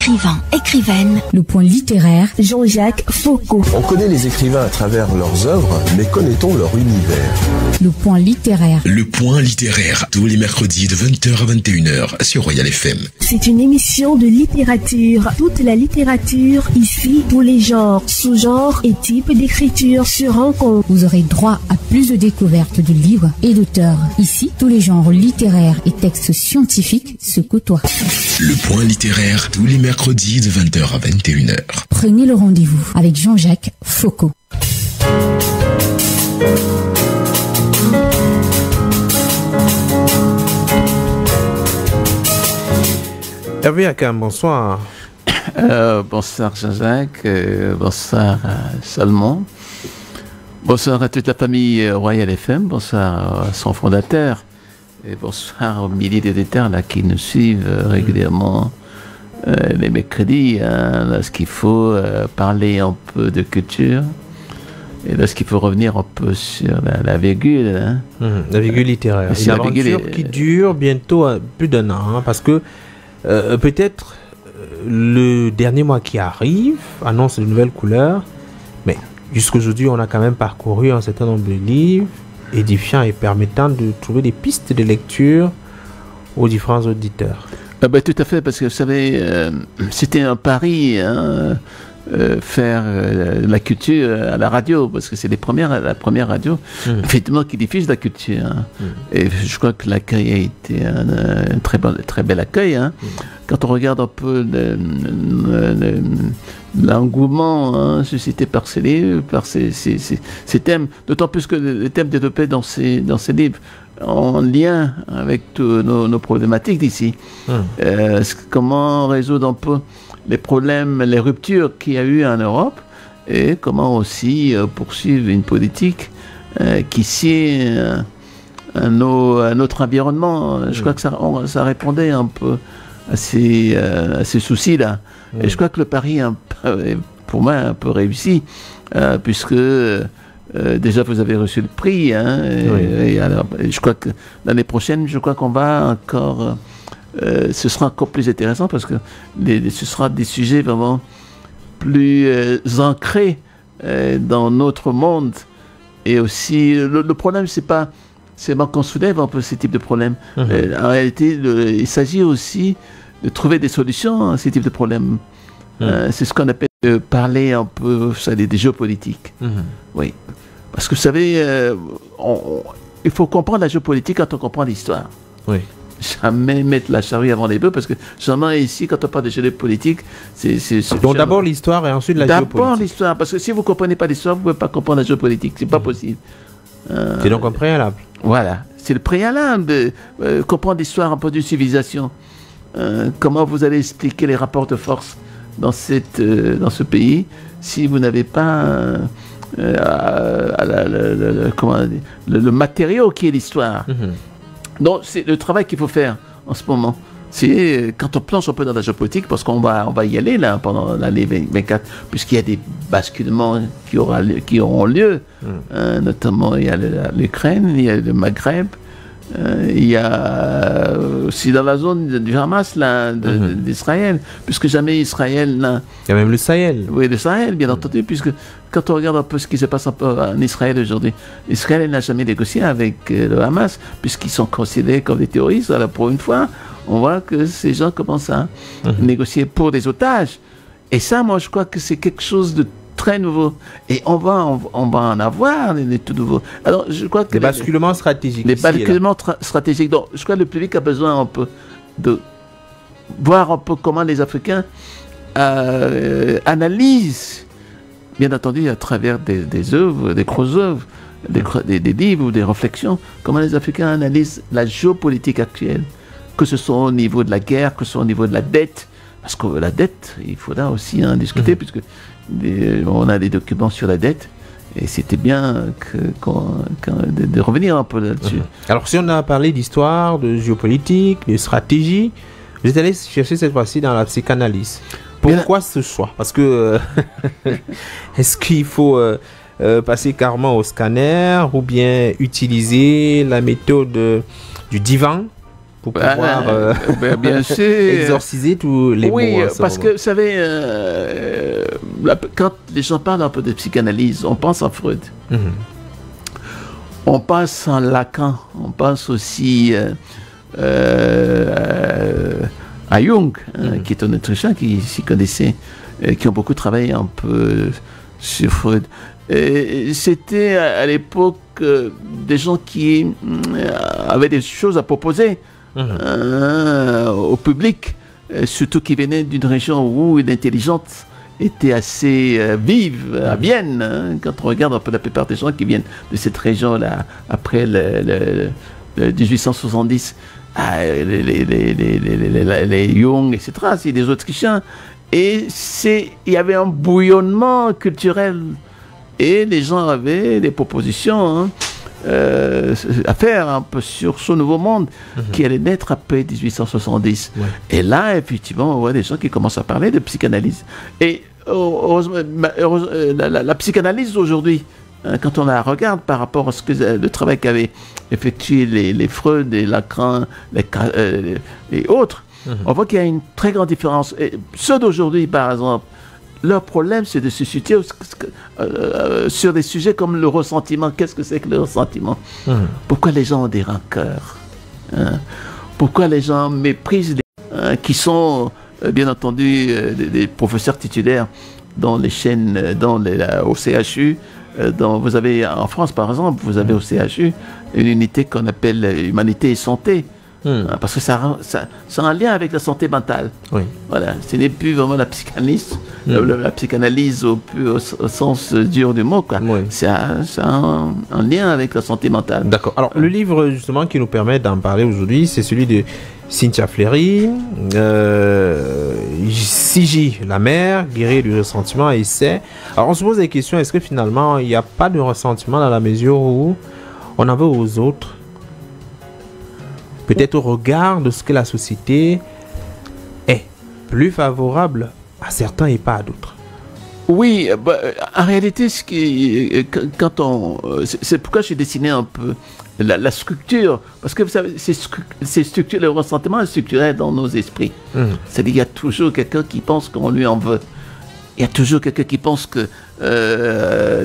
Écrivain, écrivaine. Le point littéraire. Jean-Jacques Foucault. On connaît les écrivains à travers leurs œuvres, mais connaît-on leur univers? Le point littéraire. Le point littéraire, tous les mercredis de 20h à 21h sur Royal FM. C'est une émission de littérature. Toute la littérature, ici, tous les genres, sous-genres et types d'écriture se rencontrent. Vous aurez droit à plus de découvertes de livres et d'auteurs. Ici, tous les genres littéraires et textes scientifiques se côtoient. Le point littéraire, tous les mercredis de 20h à 21h. Prenez le rendez-vous avec Jean-Jacques Foucault. Hervé Akam, bonsoir. Bonsoir Jean-Jacques, bonsoir Salmon, bonsoir à toute la famille Royal FM, bonsoir à son fondateur et bonsoir aux milliers d'éditeurs là qui nous suivent régulièrement les mercredis, lorsqu'il faut parler un peu de culture et lorsqu'il faut revenir un peu sur la virgule. La virgule littéraire. Une aventure qui dure bientôt plus d'un an, parce que peut-être le dernier mois qui arrive annonce de nouvelles couleurs, mais jusqu'aujourd'hui on a quand même parcouru un certain nombre de livres édifiants et permettant de trouver des pistes de lecture aux différents auditeurs. Tout à fait, parce que vous savez, c'était un pari, faire la culture à la radio, parce que c'est la première radio effectivement qui diffuse la culture. Et je crois que l'accueil a été un très bel accueil. Quand on regarde un peu l'engouement suscité par ces livres, par ces thèmes, d'autant plus que les thèmes développés dans ces livres en lien avec tous nos problématiques d'ici. Comment résoudre un peu les problèmes, les ruptures qu'il y a eu en Europe, et comment aussi poursuivre une politique qui sied à notre environnement. Je crois que ça répondait un peu à ces soucis-là. Et je crois que le pari est pour moi un peu réussi, puisque déjà vous avez reçu le prix, et alors, je crois que l'année prochaine, je crois qu'on va encore... ce sera encore plus intéressant parce que ce sera des sujets vraiment plus ancrés dans notre monde. Et aussi, le problème, c'est pas qu'on soulève un peu ces types de problèmes. En réalité, il s'agit aussi de trouver des solutions à ces types de problèmes. C'est ce qu'on appelle parler un peu des géopolitiques. Oui. Parce que vous savez, il faut comprendre la géopolitique quand on comprend l'histoire. Oui. Jamais mettre la charrue avant les bœufs, parce que jamais ici, quand on parle de géopolitique, c'est donc d'abord l'histoire et ensuite la géopolitique. D'abord l'histoire, parce que si vous ne comprenez pas l'histoire, vous ne pouvez pas comprendre la géopolitique, c'est pas possible. C'est donc un préalable. Voilà, c'est le préalable de comprendre l'histoire un peu d'une civilisation. Comment vous allez expliquer les rapports de force dans ce pays si vous n'avez pas le matériau qui est l'histoire. Donc, c'est le travail qu'il faut faire en ce moment. C'est quand on plonge un peu dans la géopolitique, parce qu'on va y aller là pendant l'année 2024, puisqu'il y a des basculements qui auront lieu. Notamment, il y a l'Ukraine, il y a le Maghreb, il y a aussi dans la zone du Hamas d'Israël, puisque jamais Israël n'a... Il y a même le Sahel. Oui, le Sahel, bien entendu, puisque quand on regarde un peu ce qui se passe en Israël aujourd'hui, Israël n'a jamais négocié avec le Hamas, puisqu'ils sont considérés comme des terroristes. Alors pour une fois, on voit que ces gens commencent à négocier pour des otages. Et ça, moi, je crois que c'est quelque chose de très nouveau. Et on va en avoir des tout nouveaux. Alors, je crois que... Les basculements stratégiques. Les basculements stratégiques. Donc, je crois que le public a besoin un peu de voir un peu comment les Africains analysent, bien entendu, à travers des œuvres, des grosses œuvres, des livres ou des réflexions, comment les Africains analysent la géopolitique actuelle, que ce soit au niveau de la guerre, que ce soit au niveau de la dette, parce que la dette, il faudra aussi en discuter, puisque on a des documents sur la dette, et c'était bien de revenir un peu là-dessus. Alors, si on a parlé d'histoire, de géopolitique, de stratégie, vous êtes allé chercher cette fois-ci dans la psychanalyse. Pourquoi ce choix? Parce que est-ce qu'il faut passer carrément au scanner ou bien utiliser la méthode du divan pour pouvoir bien sûr. exorciser tous les mots. Oui, parce que, vous savez, quand les gens parlent un peu de psychanalyse, on pense à Freud. On pense à Lacan, on pense aussi à Jung, qui est un Autrichien qui s'y connaissait, qui ont beaucoup travaillé un peu sur Freud. C'était à l'époque des gens qui avaient des choses à proposer au public, surtout qui venaient d'une région où l'intelligence était assez vive à Vienne. Quand on regarde un peu la plupart des gens qui viennent de cette région-là après le 1870, les Jung, etc., c'est des Autrichiens. Et il y avait un bouillonnement culturel. Et les gens avaient des propositions à faire un peu sur ce nouveau monde qui allait naître après 1870. Ouais. Et là, effectivement, on voit des gens qui commencent à parler de psychanalyse. Et la psychanalyse aujourd'hui, quand on la regarde par rapport à le travail qu'avaient effectué les Freud et Lacan et autres, on voit qu'il y a une très grande différence. Et ceux d'aujourd'hui, par exemple, leur problème, c'est de se situer sur des sujets comme le ressentiment. Qu'est-ce que c'est que le ressentiment? Pourquoi les gens ont des rancœurs? Pourquoi les gens méprisent qui sont, bien entendu, des professeurs titulaires dans les chaînes, au CHU. Vous avez, en France, par exemple, vous avez au CHU une unité qu'on appelle Humanité et Santé. Parce que ça a un lien avec la santé mentale. Oui. Voilà, ce n'est plus vraiment la psychanalyse, la psychanalyse au sens dur du mot, quoi. Oui. C'est un lien avec la santé mentale. D'accord. Alors, le livre, justement, qui nous permet d'en parler aujourd'hui, c'est celui de Cynthia Fleury, Sigi, la mère, guérir du ressentiment et essai. Alors, on se pose des questions, est-ce que finalement, il n'y a pas de ressentiment dans la mesure où on en veut aux autres? Peut-être au regard de ce que la société est plus favorable à certains et pas à d'autres. Oui, en réalité, c'est pourquoi j'ai dessiné un peu la structure, parce que vous savez, ces structures, le ressentiment est structuré dans nos esprits. C'est-à-dire qu'il y a toujours quelqu'un qui pense qu'on lui en veut. Il y a toujours quelqu'un qui pense que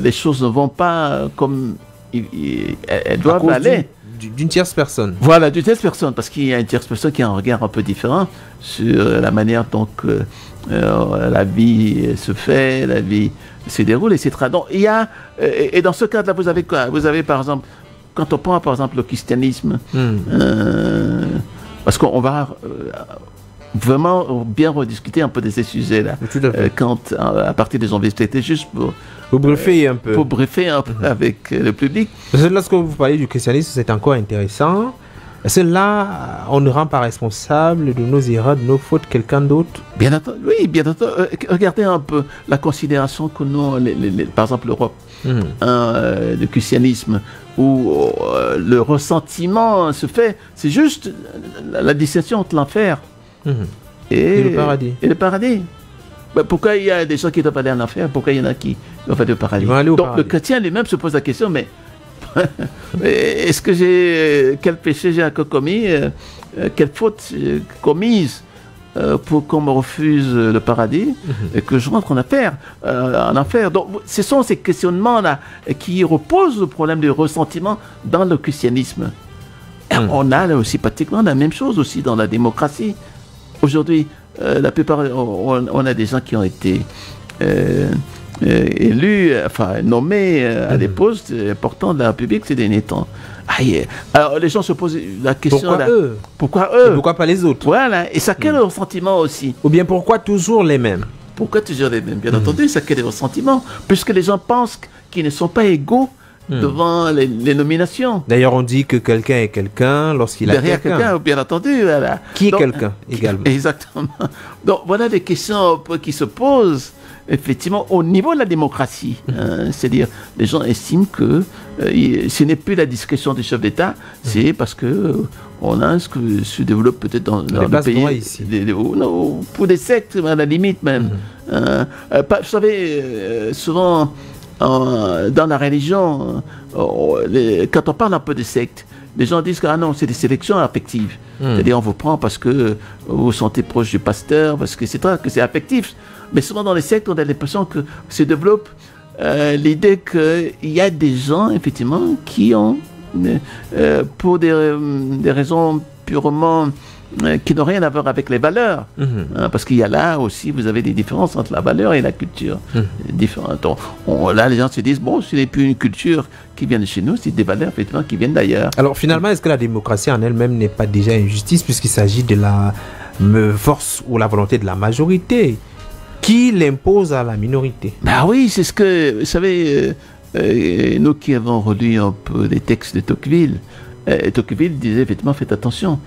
les choses ne vont pas comme elles doivent aller. D'une tierce personne. Voilà, d'une tierce personne, parce qu'il y a une tierce personne qui a un regard un peu différent sur la manière dont la vie se fait, la vie se déroule, etc. Donc, il y a, et dans ce cadre-là, vous avez quoi? Vous avez, par exemple, quand on prend, par exemple, le christianisme, parce qu'on va vraiment bien rediscuter un peu de ces sujets-là, à partir des janvier, c'était juste pour briefer un peu. Pour briefer un peu avec le public. Lorsque vous parlez du christianisme, c'est encore intéressant. Est-ce là, on ne rend pas responsable de nos erreurs, de nos fautes, quelqu'un d'autre? Bien entendu, oui, bien entendu. Regardez un peu la considération que nous, par exemple l'Europe, le christianisme, où le ressentiment se fait, c'est juste la distinction entre l'enfer et le paradis. Et le paradis. Pourquoi il y a des gens qui doivent aller en enfer? Pourquoi il y en a qui doivent aller au paradis? Donc le chrétien lui-même se pose la question, mais est-ce que quel péché j'ai encore commis, quelle faute commise pour qu'on me refuse le paradis et que je rentre en enfer. Donc ce sont ces questionnements-là qui reposent le problème du ressentiment dans le christianisme. On a là aussi pratiquement la même chose aussi dans la démocratie. Aujourd'hui, la plupart, on a des gens qui ont été élus, enfin nommés à des postes importants de la République ces derniers temps. Alors les gens se posent la question pourquoi eux? Et pourquoi pas les autres? Voilà, et ça crée le ressentiment aussi. Ou bien pourquoi toujours les mêmes? Pourquoi toujours les mêmes? Bien entendu, ça crée des ressentiments, puisque les gens pensent qu'ils ne sont pas égaux devant les nominations. D'ailleurs, on dit que quelqu'un est quelqu'un lorsqu'il a derrière quelqu'un, bien entendu. Voilà. Qui est quelqu'un également. Exactement. Donc voilà des questions qui se posent effectivement au niveau de la démocratie. C'est-à-dire, les gens estiment que ce n'est plus la discrétion du chef d'État, c'est parce que on a ce que se développe peut-être dans le pays. Ici. Pour des sectes, à la limite même. Vous savez, souvent, dans la religion, quand on parle un peu de sectes, les gens disent que non, c'est des sélections affectives. C'est-à-dire, on vous prend parce que vous vous sentez proche du pasteur, parce que c'est affectif. Mais souvent dans les sectes, on a l'impression que se développe l'idée qu'il y a des gens, effectivement, qui ont, pour des raisons purement qui n'ont rien à voir avec les valeurs. Parce qu'il y a là aussi, vous avez des différences entre la valeur et la culture. Différentes. Là, les gens se disent, bon, ce n'est plus une culture qui vient de chez nous, c'est des valeurs, effectivement, qui viennent d'ailleurs. Alors, finalement, est-ce que la démocratie en elle-même n'est pas déjà une justice, puisqu'il s'agit de la force ou la volonté de la majorité qui l'impose à la minorité? Ben oui, c'est ce que, vous savez, nous qui avons relu un peu les textes de Tocqueville, Tocqueville disait effectivement, faites attention,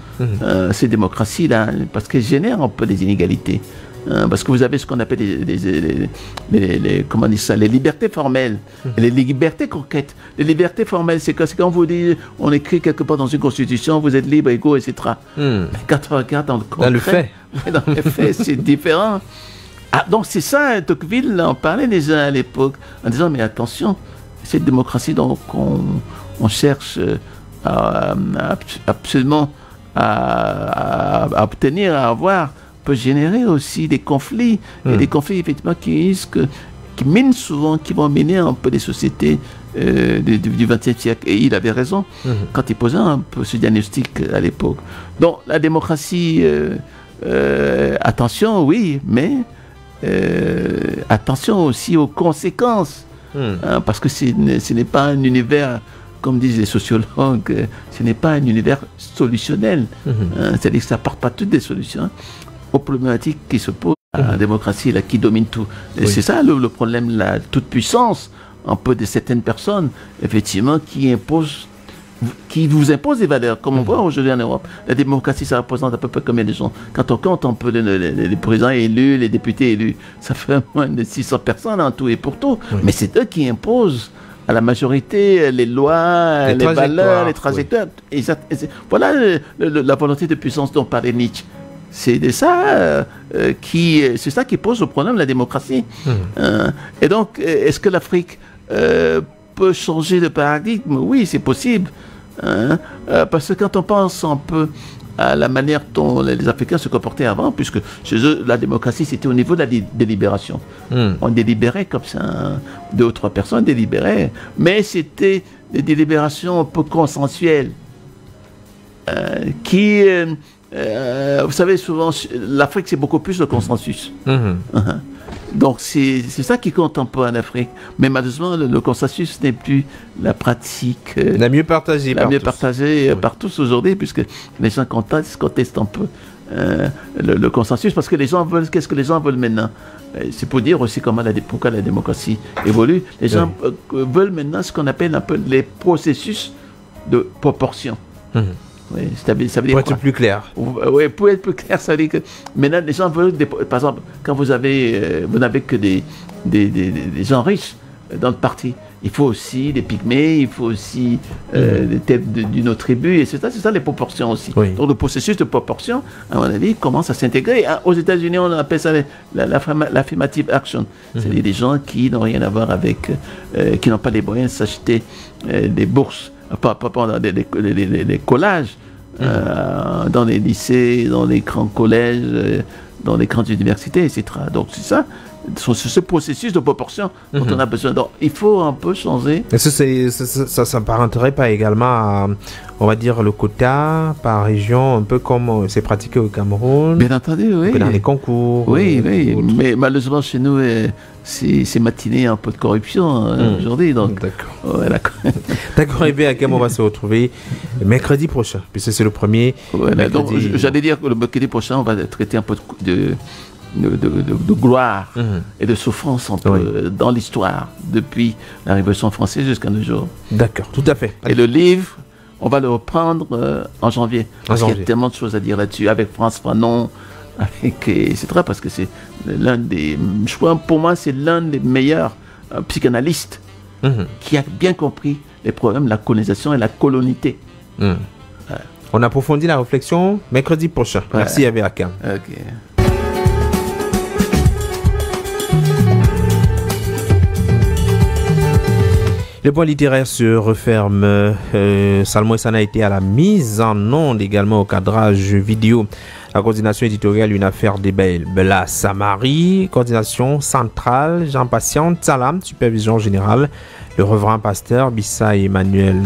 ces démocraties-là, parce qu'elles génèrent un peu des inégalités. Parce que vous avez ce qu'on appelle comment on dit ça, les libertés formelles et les libertés concrètes. Les libertés formelles, c'est quand vous dit, on écrit quelque part dans une constitution, vous êtes libre, égaux, etc. Mais quand on regarde dans le concret, dans le fait, c'est différent. Ah, donc c'est ça, Tocqueville en parlait déjà à l'époque, en disant, mais attention, cette démocratie donc on cherche absolument à obtenir, à avoir, peut générer aussi des conflits, et des conflits effectivement qui minent souvent, qui vont miner un peu les sociétés du XXe siècle. Et il avait raison quand il posait un peu ce diagnostic à l'époque. Donc la démocratie, attention, oui, mais attention aussi aux conséquences, parce que ce n'est pas un univers, comme disent les sociologues, ce n'est pas un univers solutionnel. C'est-à-dire que ça n'apporte pas toutes des solutions aux problématiques qui se posent à la démocratie, là, qui domine tout. Et c'est ça le problème, la toute-puissance, un peu de certaines personnes, effectivement, qui vous imposent des valeurs, comme on voit aujourd'hui en Europe. La démocratie, ça représente à peu près combien de gens? Quand on compte un peu les présidents élus, les députés élus, ça fait moins de 600 personnes en tout et pour tout. Mais c'est eux qui imposent à la majorité les lois, les valeurs, les trajectoires. Et voilà la volonté de puissance dont parlait Nietzsche. C'est ça qui pose le problème de la démocratie. Et donc, est-ce que l'Afrique peut changer de paradigme? Oui, c'est possible. Parce que quand on pense un peu à la manière dont les Africains se comportaient avant, puisque chez eux, la démocratie, c'était au niveau de la délibération. On délibérait comme ça, 2 ou 3 personnes délibéraient, mais c'était des délibérations un peu consensuelles, qui... vous savez, souvent, l'Afrique, c'est beaucoup plus le consensus. Donc, c'est ça qui compte un peu en Afrique. Mais malheureusement, le consensus n'est plus la pratique la mieux partagée par tous aujourd'hui, puisque les gens contestent un peu le consensus, parce que les gens veulent, qu'est-ce que les gens veulent maintenant? C'est pour dire aussi pourquoi la démocratie évolue. Les gens veulent maintenant ce qu'on appelle un peu les processus de proportion. Oui, ça veut dire pour être plus clair. Oui, pour être plus clair, ça veut dire que maintenant les gens veulent, par exemple, quand vous n'avez que des gens riches dans le parti, il faut aussi des pygmées, il faut aussi des têtes d'une autre tribu, et c'est ça les proportions aussi. Donc le processus de proportion, à mon avis, commence à s'intégrer. Aux États-Unis, on appelle ça l'affirmative action. C'est-à-dire des gens qui n'ont rien à voir avec, qui n'ont pas les moyens de s'acheter des bourses, pas dans des collages, dans les lycées, dans les grands collèges, dans les grandes universités, etc. Donc c'est ça, ce processus de proportion dont on a besoin. Donc il faut un peu changer. Est-ce que ça s'apparenterait pas également à, on va dire, le quota par région, un peu comme c'est pratiqué au Cameroun? Bien entendu, oui. Dans les concours. Oui. Mais malheureusement chez nous, c'est matiné un peu de corruption aujourd'hui. Donc, d'accord. D'accord, et bien, à quel on va se retrouver mercredi prochain, puisque c'est le premier. Donc, j'allais dire que le mercredi prochain, on va traiter un peu de gloire et de souffrance dans l'histoire, depuis la Révolution française jusqu'à nos jours. D'accord, tout à fait. Et le livre, on va le reprendre en janvier. Parce qu'il y a tellement de choses à dire là-dessus, avec France Fanon, etc. Parce que c'est l'un des... Pour moi, c'est l'un des meilleurs psychanalystes qui a bien compris les problèmes de la colonisation et la colonité. On approfondit la réflexion mercredi prochain. Merci, Yahvé Akam. Ok. Le point littéraire se referme. Salmo Essana a été à la mise en onde, également au cadrage vidéo. La coordination éditoriale, une affaire Bella Samari. Coordination centrale, Jean-Patient Salam. Supervision générale, le reverend pasteur Bissa Emmanuel.